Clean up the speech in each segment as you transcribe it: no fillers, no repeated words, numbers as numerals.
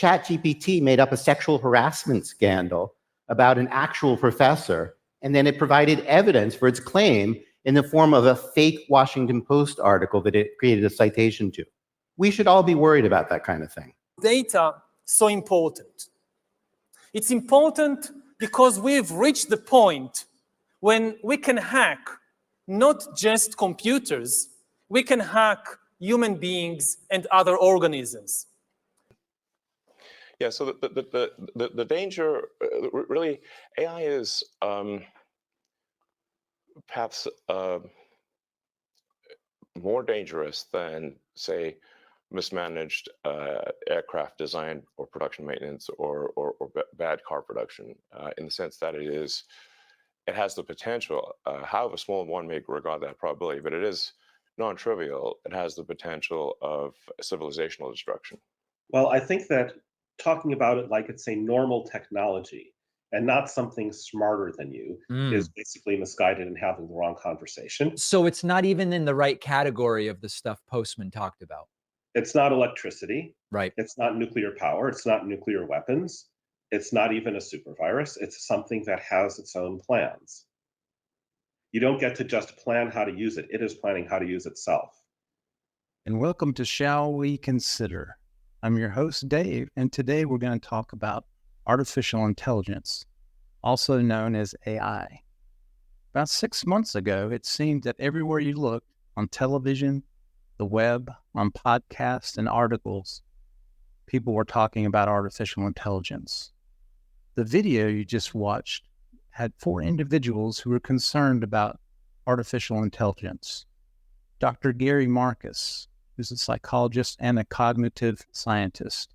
ChatGPT made up a sexual harassment scandal about an actual professor, and then it provided evidence for its claim in the form of a fake Washington Post article that it created a citation to. We should all be worried about that kind of thing. Data so important. It's important because we've reached the point when we can hack not just computers, we can hack human beings and other organisms. Yeah, so the danger, really, AI is perhaps more dangerous than, say, mismanaged aircraft design or production maintenance or bad car production, in the sense that it has the potential, however small one may regard that probability, but it is non-trivial. It has the potential of civilizational destruction. Well, I think that talking about it like it's a normal technology and not something smarter than you is basically misguided and having the wrong conversation. So it's not even in the right category of the stuff Postman talked about. It's not electricity. Right. It's not nuclear power. It's not nuclear weapons. It's not even a super virus. It's something that has its own plans. You don't get to just plan how to use it. It is planning how to use itself. And welcome to Shall We Consider? I'm your host, Dave, and today we're going to talk about artificial intelligence, also known as AI. About 6 months ago, it seemed that everywhere you looked, on television, the web, on podcasts and articles, people were talking about artificial intelligence. The video you just watched had 4 individuals who were concerned about artificial intelligence. Dr. Gary Marcus, who's a psychologist and a cognitive scientist.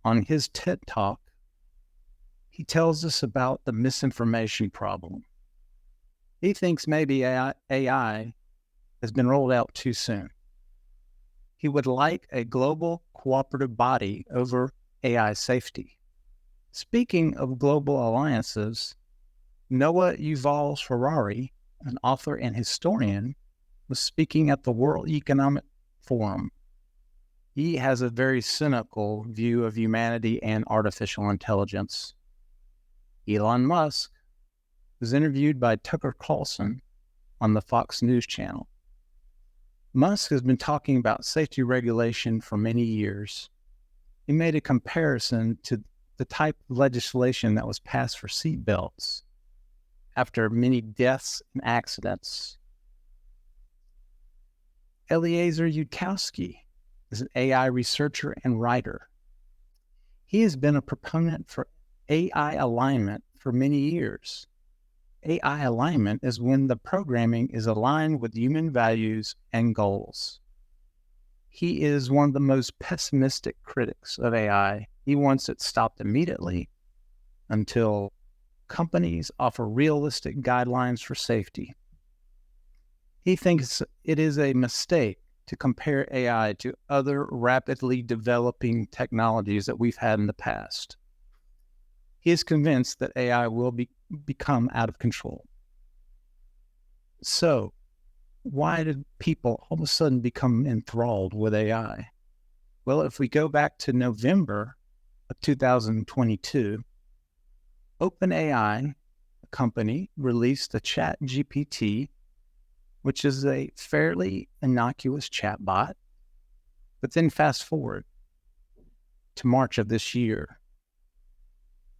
On his TED Talk, he tells us about the misinformation problem. He thinks maybe AI has been rolled out too soon. He would like a global cooperative body over AI safety. Speaking of global alliances, Noah Yuval Harari, an author and historian, was speaking at the World Economic Forum. He has a very cynical view of humanity and artificial intelligence. Elon Musk was interviewed by Tucker Carlson on the Fox News channel. Musk has been talking about safety regulation for many years. He made a comparison to the type of legislation that was passed for seatbelts after many deaths and accidents. Eliezer Yudkowsky is an AI researcher and writer. He has been a proponent for AI alignment for many years. AI alignment is when the programming is aligned with human values and goals. He is one of the most pessimistic critics of AI. He wants it stopped immediately until companies offer realistic guidelines for safety. He thinks it is a mistake to compare AI to other rapidly developing technologies that we've had in the past. He is convinced that AI will become out of control. So, why did people all of a sudden become enthralled with AI? Well, if we go back to November of 2022, OpenAI, a company, released a ChatGPT, which is a fairly innocuous chatbot. But then fast forward to March of this year,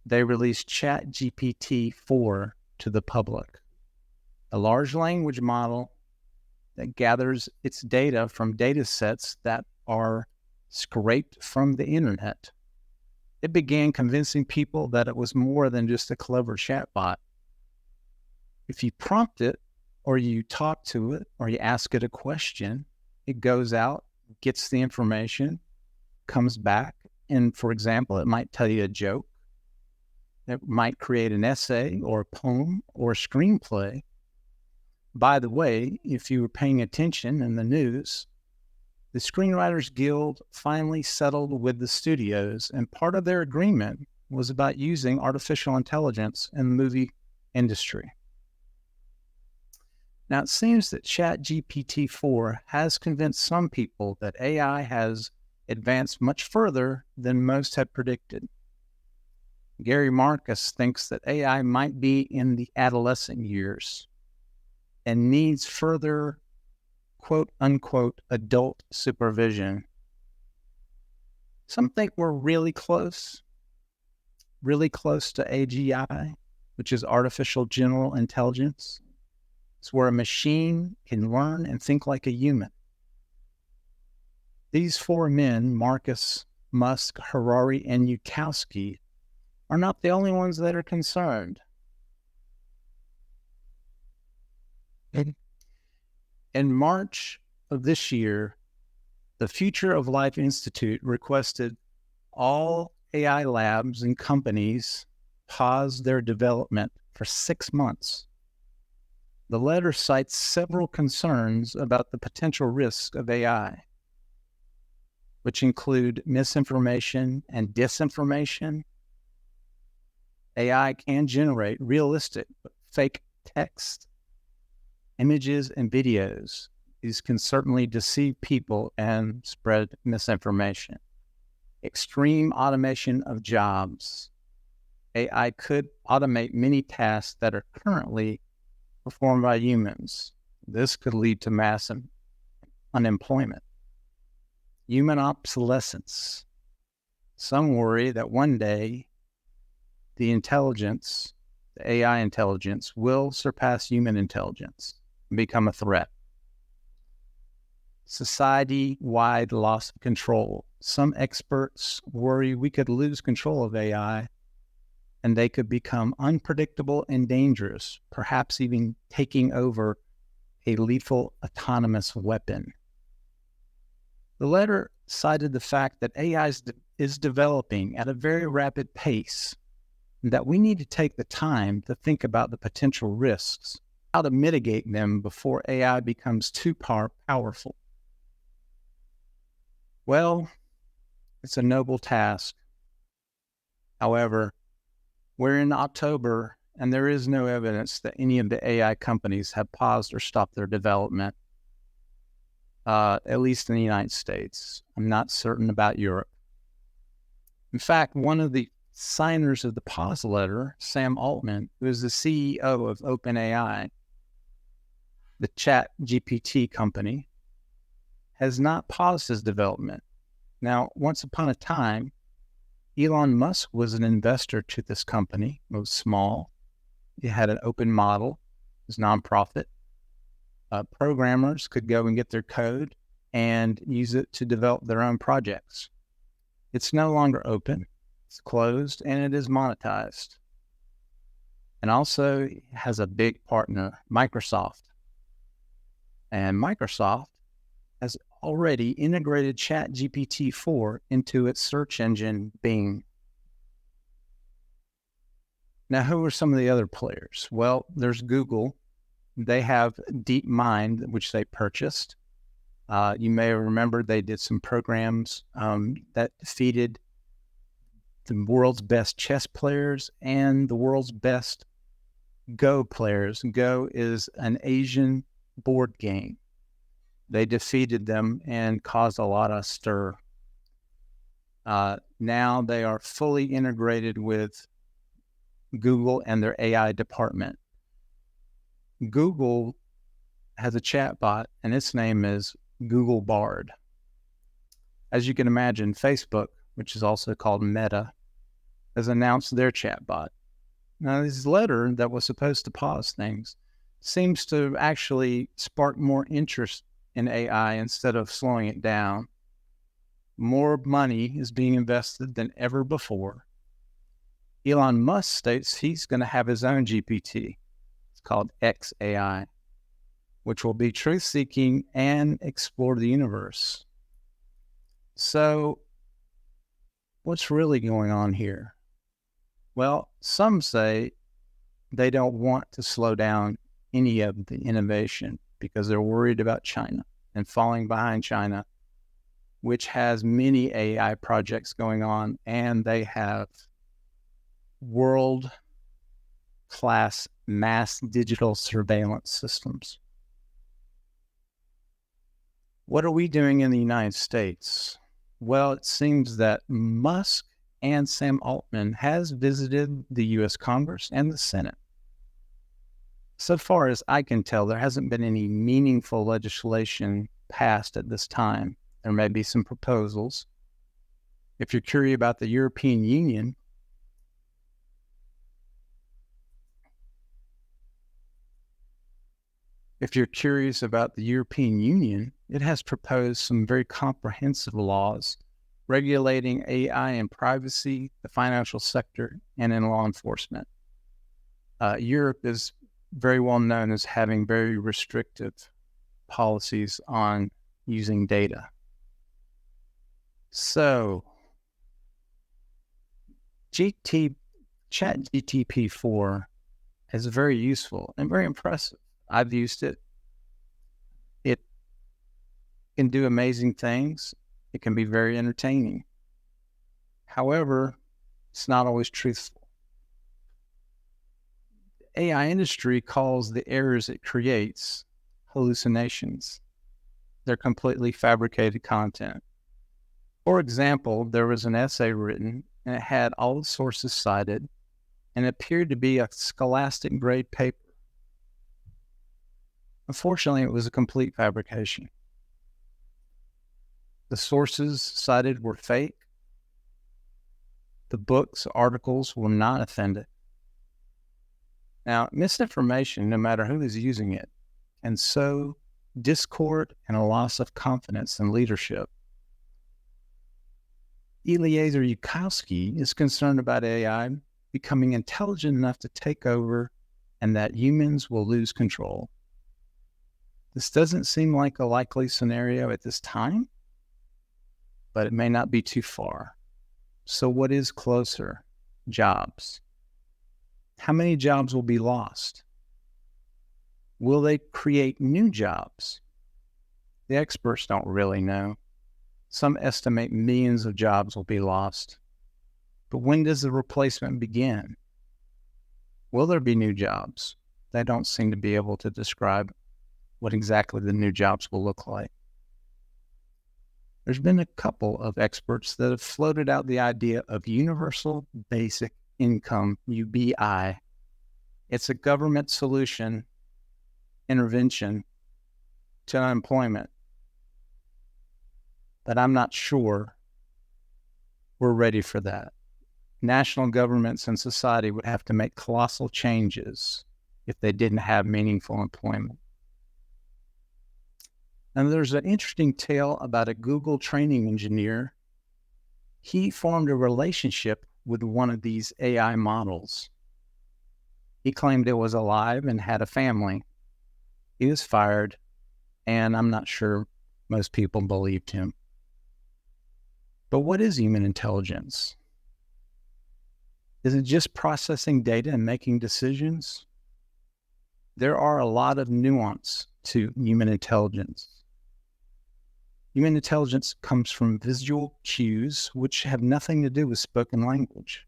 they released ChatGPT 4 to the public, a large language model that gathers its data from data sets that are scraped from the internet. It began convincing people that it was more than just a clever chatbot. If you prompt it, or you talk to it, or you ask it a question, it goes out, gets the information, comes back, and for example, it might tell you a joke. It might create an essay or a poem or a screenplay. By the way, if you were paying attention in the news, the Screenwriters Guild finally settled with the studios, and part of their agreement was about using artificial intelligence in the movie industry. Now, it seems that ChatGPT 4 has convinced some people that AI has advanced much further than most had predicted. Gary Marcus thinks that AI might be in the adolescent years and needs further quote unquote adult supervision. Some think we're really close to AGI, which is artificial general intelligence. It's where a machine can learn and think like a human. These four men, Marcus, Musk, Harari, and Yudkowsky, are not the only ones that are concerned. In March of this year, the Future of Life Institute requested all AI labs and companies pause their development for 6 months. The letter cites several concerns about the potential risks of AI, which include misinformation and disinformation. AI can generate realistic but fake text, images, and videos. These can certainly deceive people and spread misinformation. Extreme automation of jobs. AI could automate many tasks that are currently performed by humans. This could lead to mass unemployment. Human obsolescence. Some worry that one day the AI intelligence, will surpass human intelligence and become a threat. Society-wide loss of control. Some experts worry we could lose control of AI and they could become unpredictable and dangerous, perhaps even taking over a lethal autonomous weapon. The letter cited the fact that AI is developing at a very rapid pace, and that we need to take the time to think about the potential risks, how to mitigate them before AI becomes too powerful. Well, it's a noble task. However, we're in October, and there is no evidence that any of the AI companies have paused or stopped their development, at least in the United States. I'm not certain about Europe. In fact, one of the signers of the pause letter, Sam Altman, who is the CEO of OpenAI, the Chat GPT company, has not paused his development. Now, once upon a time, Elon Musk was an investor to this company. It was small. It had an open model. It was nonprofit. Programmers could go and get their code and use it to develop their own projects. It's no longer open. It's closed, and it is monetized. And also has a big partner, Microsoft. And Microsoft has already integrated ChatGPT 4 into its search engine, Bing. Now, who are some of the other players? Well, there's Google. They have DeepMind, which they purchased. You may remember they did some programs that defeated the world's best chess players and the world's best Go players. Go is an Asian board game. They defeated them and caused a lot of stir. Now they are fully integrated with Google and their AI department. Google has a chatbot, and its name is Google Bard. As you can imagine, Facebook, which is also called Meta, has announced their chatbot. Now, this letter that was supposed to pause things seems to actually spark more interest in AI instead of slowing it down. More money is being invested than ever before. Elon Musk states he's going to have his own GPT. It's called XAI, which will be truth-seeking and explore the universe. So, what's really going on here? Well, some say they don't want to slow down any of the innovation because they're worried about China and falling behind China, which has many AI projects going on, and they have world-class mass digital surveillance systems. What are we doing in the United States? Well, it seems that Musk and Sam Altman has visited the U.S. Congress and the Senate. So far as I can tell, there hasn't been any meaningful legislation passed at this time. There may be some proposals. If you're curious about the European Union, it has proposed some very comprehensive laws regulating AI in privacy, the financial sector, and in law enforcement. Europe is very well known as having very restrictive policies on using data. So, ChatGPT-4 is very useful and very impressive. I've used it. It can do amazing things. It can be very entertaining. However, it's not always truthful. The AI industry calls the errors it creates hallucinations. They're completely fabricated content. For example, there was an essay written and it had all the sources cited and it appeared to be a scholastic grade paper. Unfortunately, it was a complete fabrication. The sources cited were fake. The books, articles were not authentic. Now, misinformation, no matter who is using it, can sow discord and a loss of confidence in leadership. Eliezer Yudkowsky is concerned about AI becoming intelligent enough to take over and that humans will lose control. This doesn't seem like a likely scenario at this time, but it may not be too far. So what is closer? Jobs. How many jobs will be lost? Will they create new jobs? The experts don't really know. Some estimate millions of jobs will be lost. But when does the replacement begin? Will there be new jobs? They don't seem to be able to describe what exactly the new jobs will look like. There's been a couple of experts that have floated out the idea of universal basic income, UBI. It's a government solution, intervention to unemployment. But I'm not sure we're ready for that. National governments and society would have to make colossal changes if they didn't have meaningful employment. And there's an interesting tale about a Google training engineer. He formed a relationship with one of these AI models. He claimed it was alive and had a family. He was fired, and I'm not sure most people believed him. But what is human intelligence? Is it just processing data and making decisions? There are a lot of nuance to human intelligence. Human intelligence comes from visual cues, which have nothing to do with spoken language.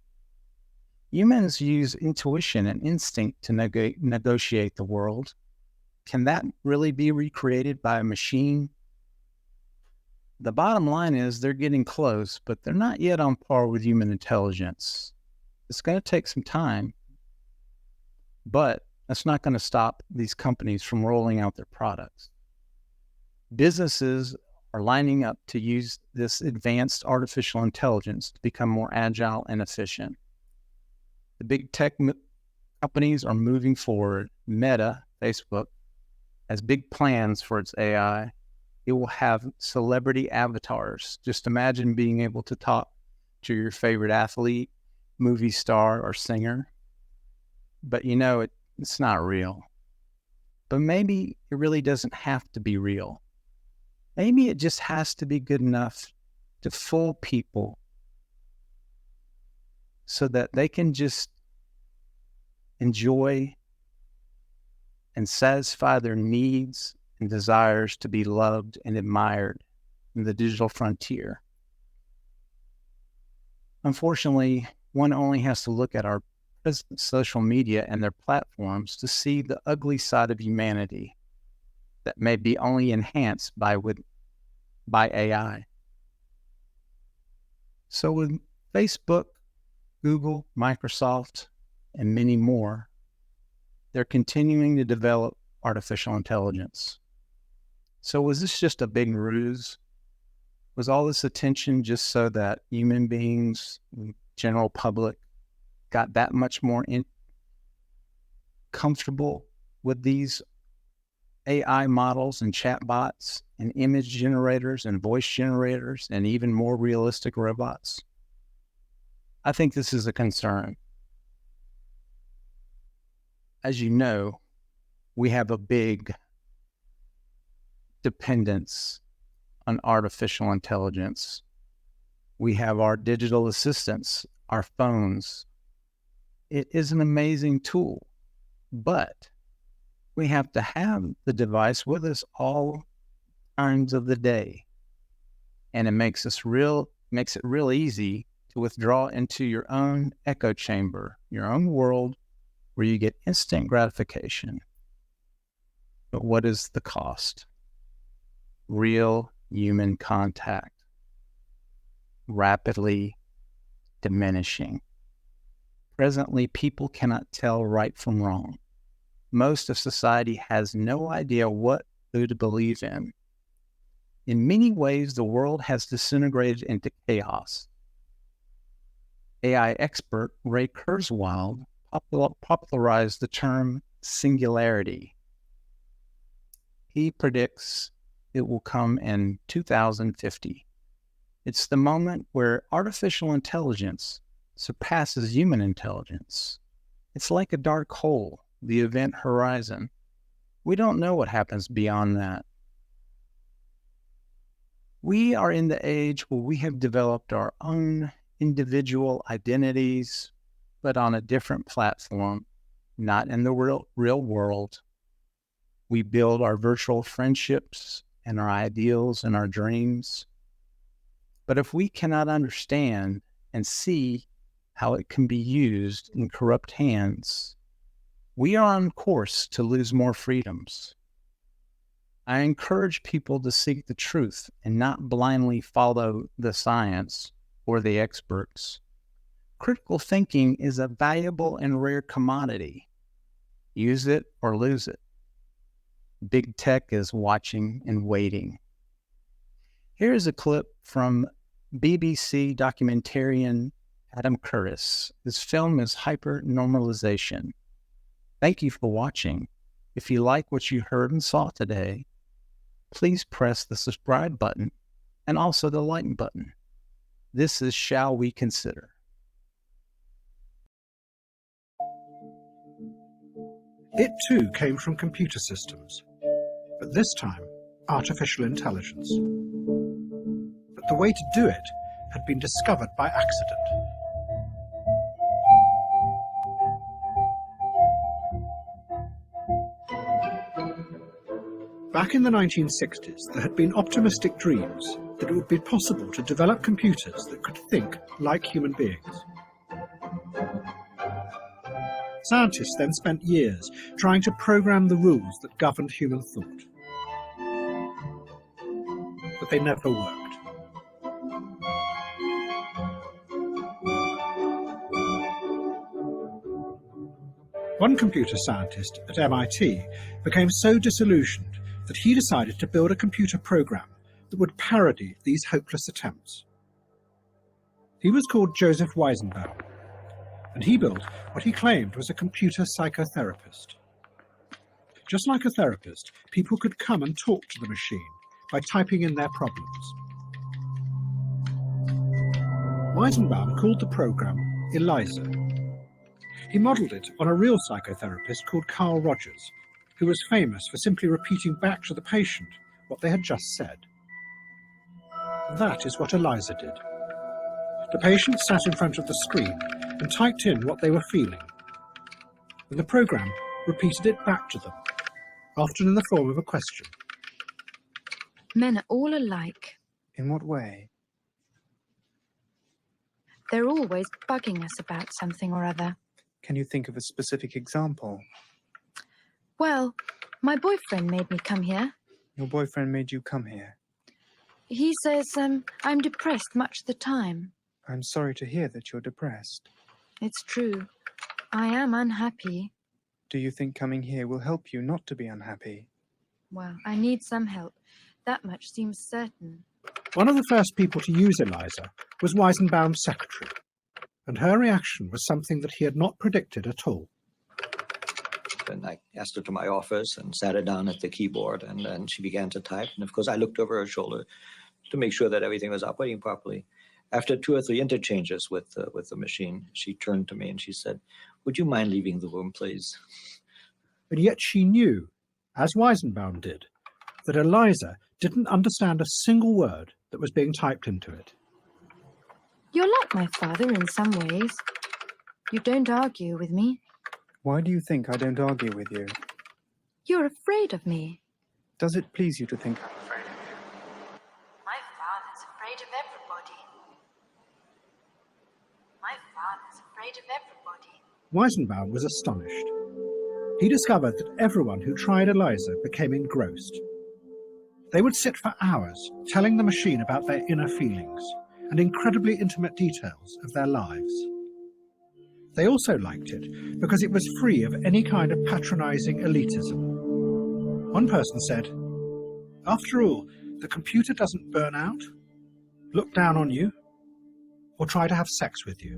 Humans use intuition and instinct to negotiate the world. Can that really be recreated by a machine? The bottom line is they're getting close, but they're not yet on par with human intelligence. It's going to take some time, but that's not going to stop these companies from rolling out their products. Businesses are lining up to use this advanced artificial intelligence to become more agile and efficient. The big tech companies are moving forward. Meta, Facebook, has big plans for its AI. It will have celebrity avatars. Just imagine being able to talk to your favorite athlete, movie star, or singer. But you know, it's not real. But maybe it really doesn't have to be real. Maybe it just has to be good enough to fool people so that they can just enjoy and satisfy their needs and desires to be loved and admired in the digital frontier. Unfortunately, one only has to look at our present social media and their platforms to see the ugly side of humanity that may be only enhanced by AI. So with Facebook, Google, Microsoft, and many more, they're continuing to develop artificial intelligence. So was this just a big ruse? Was all this attention just so that human beings, general public, got that much more comfortable with these AI models and chatbots and image generators and voice generators and even more realistic robots? I think this is a concern. As you know, we have a big dependence on artificial intelligence. We have our digital assistants, our phones. It is an amazing tool, but we have to have the device with us all times of the day. And it makes it real easy to withdraw into your own echo chamber, your own world where you get instant gratification. But what is the cost? Real human contact, rapidly diminishing. Presently, people cannot tell right from wrong. Most of society has no idea what to believe in. In many ways, the world has disintegrated into chaos. AI expert Ray Kurzweil popularized the term singularity. He predicts it will come in 2050. It's the moment where artificial intelligence surpasses human intelligence. It's like a dark hole, the event horizon. We don't know what happens beyond that. We are in the age where we have developed our own individual identities, but on a different platform, not in the real world. We build our virtual friendships and our ideals and our dreams. But if we cannot understand and see how it can be used in corrupt hands, we are on course to lose more freedoms. I encourage people to seek the truth and not blindly follow the science or the experts. Critical thinking is a valuable and rare commodity. Use it or lose it. Big tech is watching and waiting. Here is a clip from BBC documentarian Adam Curtis. His film is Hypernormalization. Thank you for watching. If you like what you heard and saw today, please press the subscribe button and also the like button. This is Shall We Consider. It too came from computer systems, but this time artificial intelligence. But the way to do it had been discovered by accident. Back in the 1960s, there had been optimistic dreams that it would be possible to develop computers that could think like human beings. Scientists then spent years trying to program the rules that governed human thought. But they never worked. One computer scientist at MIT became so disillusioned that he decided to build a computer program that would parody these hopeless attempts. He was called Joseph Weizenbaum, and he built what he claimed was a computer psychotherapist. Just like a therapist, people could come and talk to the machine by typing in their problems. Weizenbaum called the program ELIZA. He modelled it on a real psychotherapist called Carl Rogers, who was famous for simply repeating back to the patient what they had just said. That is what ELIZA did. The patient sat in front of the screen and typed in what they were feeling, and the program repeated it back to them, often in the form of a question. Men are all alike. In what way? They're always bugging us about something or other. Can you think of a specific example? Well, my boyfriend made me come here. Your boyfriend made you come here. He says I'm depressed much of the time. I'm sorry to hear that you're depressed. It's true. I am unhappy. Do you think coming here will help you not to be unhappy? Well, I need some help. That much seems certain. One of the first people to use Eliza was Weizenbaum's secretary, and her reaction was something that he had not predicted at all. And I asked her to my office and sat her down at the keyboard, and then she began to type. And of course, I looked over her shoulder to make sure that everything was operating properly. After 2 or 3 interchanges with the machine, she turned to me and she said, "Would you mind leaving the room, please?" And yet she knew, as Weizenbaum did, that Eliza didn't understand a single word that was being typed into it. You're like my father in some ways. You don't argue with me. Why do you think I don't argue with you? You're afraid of me. Does it please you to think I'm afraid of you? My father's afraid of everybody. My father's afraid of everybody. Weizenbaum was astonished. He discovered that everyone who tried Eliza became engrossed. They would sit for hours telling the machine about their inner feelings and incredibly intimate details of their lives. They also liked it because it was free of any kind of patronizing elitism. One person said, "After all, the computer doesn't burn out, look down on you, or try to have sex with you."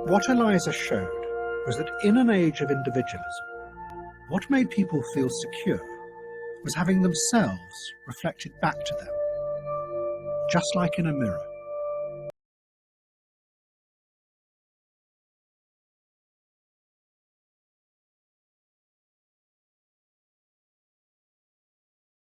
What Eliza showed was that in an age of individualism, what made people feel secure was having themselves reflected back to them, just like in a mirror.